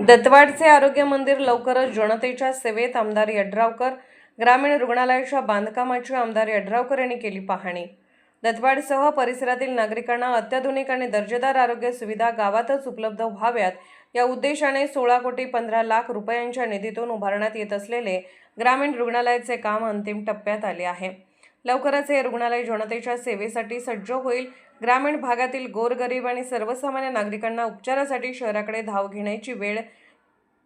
दत्तवाडचे आरोग्य मंदिर लवकरच जनतेच्या सेवेत. आमदार यड्रावकर. ग्रामीण रुग्णालयाच्या बांधकामाची आमदार यड्रावकर यांनी केली पाहणी. दत्तवाडसह परिसरातील नागरिकांना अत्याधुनिक आणि दर्जेदार आरोग्य सुविधा गावातच उपलब्ध व्हाव्यात या उद्देशाने 16,15,00,000 रुपयांच्या निधीतून उभारण्यात येत असलेले ग्रामीण रुग्णालयाचे काम अंतिम टप्प्यात आले आहे. लवकरच हे रुग्णालय जनतेच्या सेवेसाठी सज्ज होईल. ग्रामीण भागातील गोरगरीब आणि सर्वसामान्य नागरिकांना उपचारासाठी शहराकडे धाव घेण्याची वेळ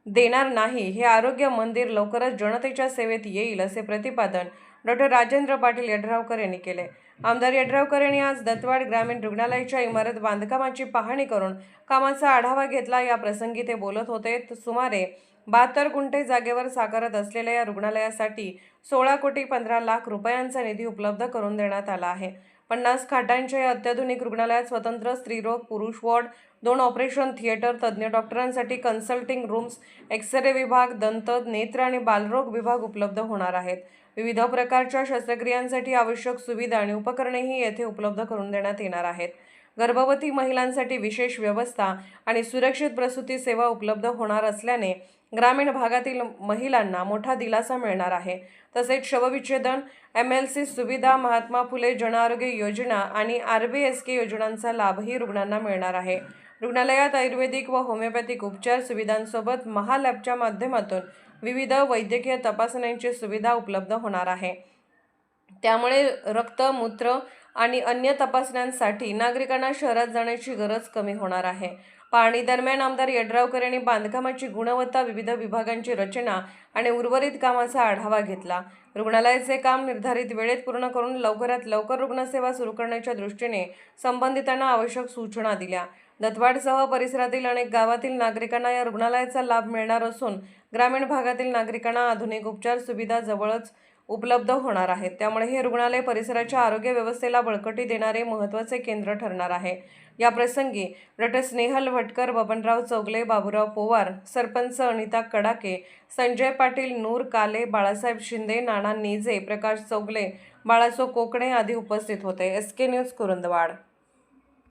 देणार नाही. हे आरोग्य मंदिर लवकरच जनतेच्या सेवेत येईल असे प्रतिपादन डॉ. राजेंद्र पाटील यड्रावकर यांनी केले. आमदार यड्रावकर यांनी आज दत्तवाड ग्रामीण रुग्णालयाच्या इमारत बांधकामाची पाहणी करून कामाचा आढावा घेतला. या प्रसंगी ते बोलत होते. सुमारे 72 गुंठे जागेवर साकारत असलेल्या या रुग्णालयासाठी 16,15,00,000 रुपयांचा निधी उपलब्ध करून देण्यात आला आहे. 50 खाटांच्या या अत्याधुनिक रुग्णालयात स्वतंत्र स्त्रीरोग, पुरुष वॉर्ड, 2 ऑपरेशन थिएटर, तज्ज्ञ डॉक्टरांसाठी कन्सल्टिंग रूम्स, एक्स-रे विभाग, दंत, नेत्र आणि बालरोग विभाग उपलब्ध होणार आहेत. विविध प्रकारच्या शस्त्रक्रियांसाठी आवश्यक सुविधा आणि उपकरणेही येथे उपलब्ध करून देण्यात येणार आहेत. गर्भवती महिलांसाठी विशेष व्यवस्था आणि सुरक्षित प्रसूती सेवा उपलब्ध होणार असल्याने ग्रामीण भागातील महिलांना मोठा दिलासा मिळणार आहे. तसेच शवविच्छेदन, MLC सुविधा, महात्मा फुले जनआरोग्य योजना आणि RBSK योजनांचा लाभही रुग्णांना मिळणार आहे. रुग्णालयात आयुर्वेदिक व होमिओपॅथिक उपचार सुविधांसोबत महालॅबच्या माध्यमातून विविध वैद्यकीय तपासण्यांची सुविधा उपलब्ध होणार आहे. त्यामुळे रक्त, मूत्र आणि अन्य तपासण्यांसाठी नागरिकांना शहरात जाण्याची गरज कमी होणार आहे. पाहणी दरम्यान आमदार यड्रावकर यांनी बांधकामाची गुणवत्ता, विविध विभागांची रचना आणि उर्वरित कामाचा आढावा घेतला. रुग्णालयाचे काम निर्धारित वेळेत पूर्ण करून लवकरात लवकर रुग्णसेवा सुरू करण्याच्या दृष्टीने संबंधितांना आवश्यक सूचना दिल्या. दत्तवाडसह परिसरातील अनेक गावातील नागरिकांना या रुग्णालयाचा लाभ मिळणार असून ग्रामीण भागातील नागरिकांना आधुनिक उपचार सुविधा जवळच उपलब्ध होणार आहेत. त्यामुळे हे रुग्णालय परिसराच्या आरोग्य व्यवस्थेला बळकटी देणारे महत्त्वाचे केंद्र ठरणार आहे. या प्रसंगी डॉ. स्नेहल भटकर, बबनराव चौगले, बाबूराव पोवार, सरपंच अनिता कडाके, संजय पाटील, नूर काले, बाळासाहेब शिंदे, नाना नेजे, प्रकाश चौगले, बाळासो कोकणे आदी उपस्थित होते. SK news Kurundwad.